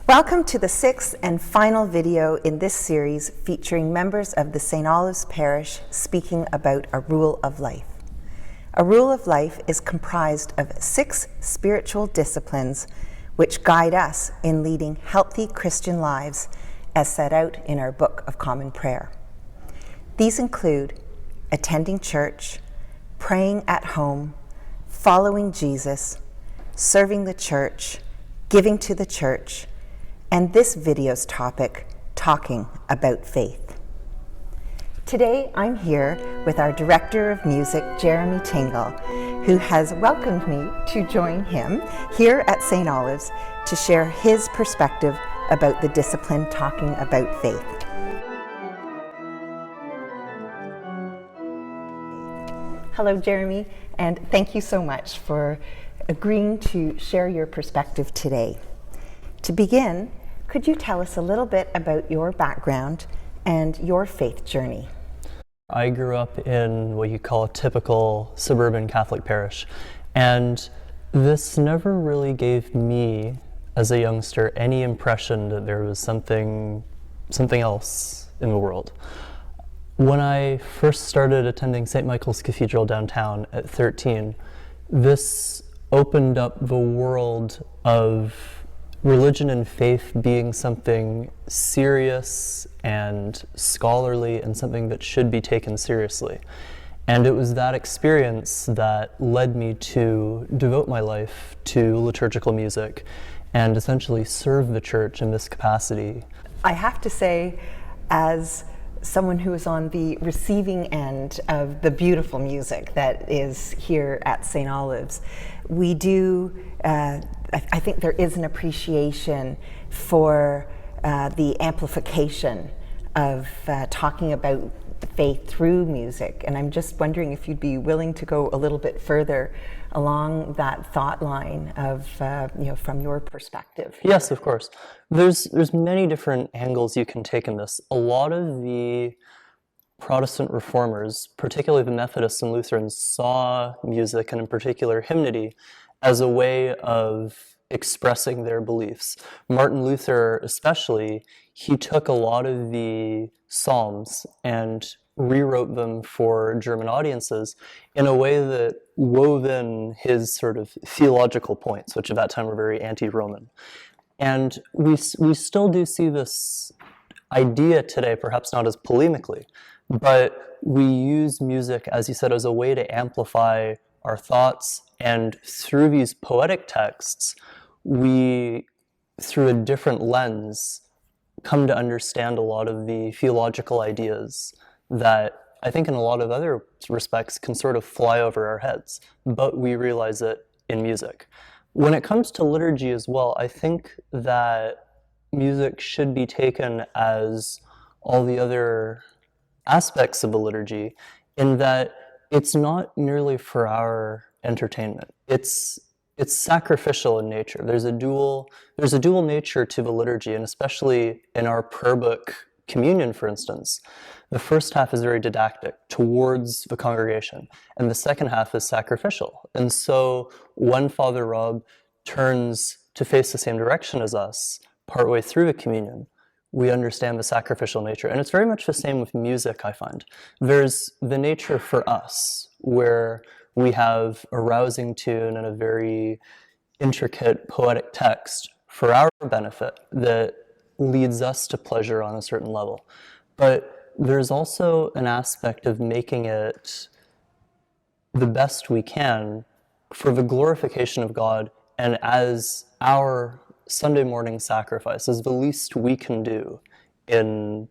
Welcome to the sixth and final video in this series featuring members of the St. Olive's Parish speaking about a rule of life. A rule of life is comprised of 6 spiritual disciplines which guide us in leading healthy Christian lives as set out in our Book of Common Prayer. These include attending church, praying at home, following Jesus, serving the church, giving to the church, and this video's topic, talking about faith. Today, I'm here with our Director of Music, Jeremy Tingle, who has welcomed me to join him here at St. Olive's to share his perspective about the discipline talking about faith. Hello, Jeremy, and thank you so much for agreeing to share your perspective today. To begin, could you tell us a little bit about your background and your faith journey? I grew up in what you call a typical suburban Catholic parish, and this never really gave me, as a youngster, any impression that there was something else in the world. When I first started attending St. Michael's Cathedral downtown at 13, this opened up the world of religion and faith being something serious and scholarly and something that should be taken seriously. And it was that experience that led me to devote my life to liturgical music and essentially serve the church in this capacity. I have to say, as someone who is on the receiving end of the beautiful music that is here at St. Olive's, we do, I think there is an appreciation for the amplification of talking about faith through music. And I'm just wondering if you'd be willing to go a little bit further along that thought line of, from your perspective. Yes, of course. There's many different angles you can take in this. A lot of the Protestant reformers, particularly the Methodists and Lutherans, saw music, and in particular hymnody, as a way of expressing their beliefs. Martin Luther especially, he took a lot of the Psalms and rewrote them for German audiences in a way that wove in his sort of theological points, which at that time were very anti-Roman. And we still do see this idea today, perhaps not as polemically, but we use music, as you said, as a way to amplify our thoughts, and through these poetic texts, we, through a different lens, come to understand a lot of the theological ideas that I think in a lot of other respects can sort of fly over our heads, but we realize it in music. When it comes to liturgy as well, I think that music should be taken as all the other aspects of the liturgy, in that it's not merely for our entertainment. It's sacrificial in nature. There's a dual nature to the liturgy, and especially in our prayer book communion, for instance. The first half is very didactic towards the congregation, and the second half is sacrificial. And so when Father Rob turns to face the same direction as us partway through the communion, we understand the sacrificial nature. And it's very much the same with music, I find. There's the nature for us, where we have a rousing tune and a very intricate poetic text for our benefit that leads us to pleasure on a certain level. But there's also an aspect of making it the best we can for the glorification of God, and as our Sunday morning sacrifice is the least we can do in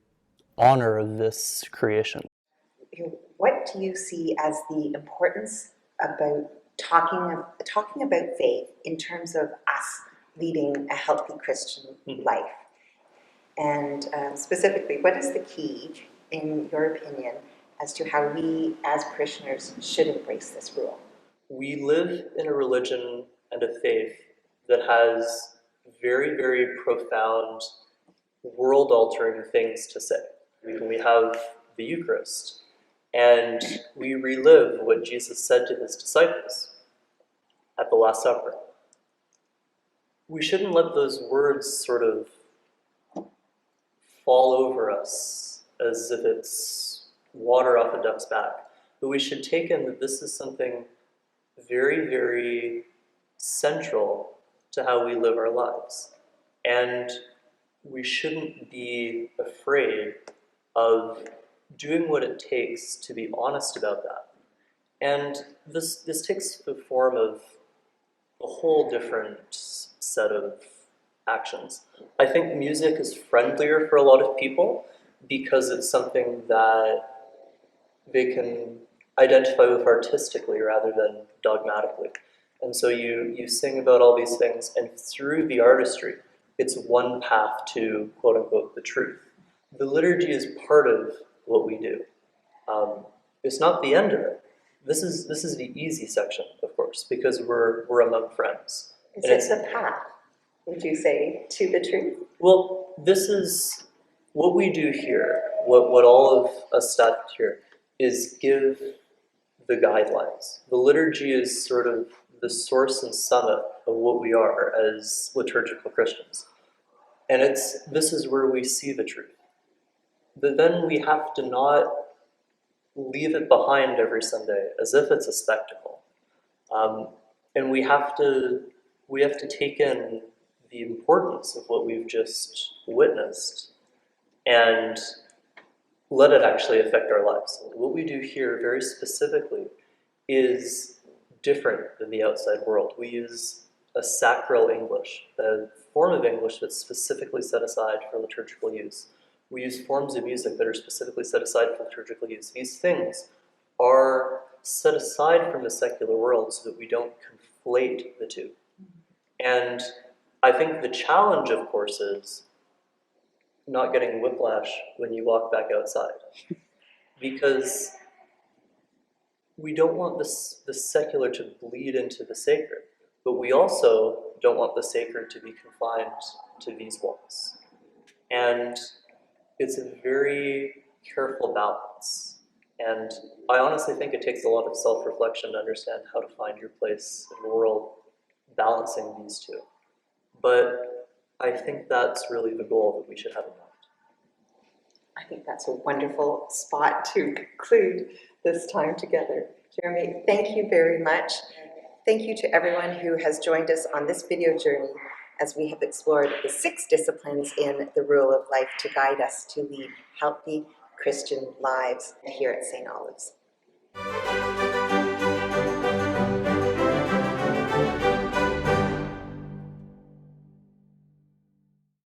honor of this creation. What do you see as the importance about talking about faith in terms of us leading a healthy Christian life? And specifically, what is the key, in your opinion, as to how we as parishioners should embrace this rule? We live in a religion and a faith that has very, very profound, world-altering things to say. We have the Eucharist, and we relive what Jesus said to his disciples at the Last Supper. we shouldn't let those words sort of fall over us as if it's water off a duck's back. But we should take in that this is something very, very central to how we live our lives. And we shouldn't be afraid of doing what it takes to be honest about that. And this takes the form of a whole different set of actions. I think music is friendlier for a lot of people because it's something that they can identify with artistically rather than dogmatically. And so you sing about all these things, and through the artistry, it's one path to, quote unquote, the truth. The liturgy is part of what we do. It's not the end of it. This is the easy section, of course, because we're among friends. Is it the path, would you say, to the truth? Well, this is what we do here, what all of us staff here, is give the guidelines. The liturgy is sort of the source and summit of what we are as liturgical Christians. And this is where we see the truth. But then we have to not leave it behind every Sunday as if it's a spectacle. And we have to take in the importance of what we've just witnessed and let it actually affect our lives. What we do here very specifically is different than the outside world. We use a sacral English, a form of English that's specifically set aside for liturgical use. We use forms of music that are specifically set aside for liturgical use. These things are set aside from the secular world so that we don't conflate the two. And I think the challenge, of course, is not getting whiplash when you walk back outside. Because we don't want the secular to bleed into the sacred, but we also don't want the sacred to be confined to these walls. And it's a very careful balance. And I honestly think it takes a lot of self-reflection to understand how to find your place in the world balancing these two. But I think that's really the goal that we should have in mind. I think that's a wonderful spot to conclude this time together. Jeremy, thank you very much. Thank you to everyone who has joined us on this video journey as we have explored the 6 disciplines in the Rule of Life to guide us to lead healthy Christian lives here at St. Olive's.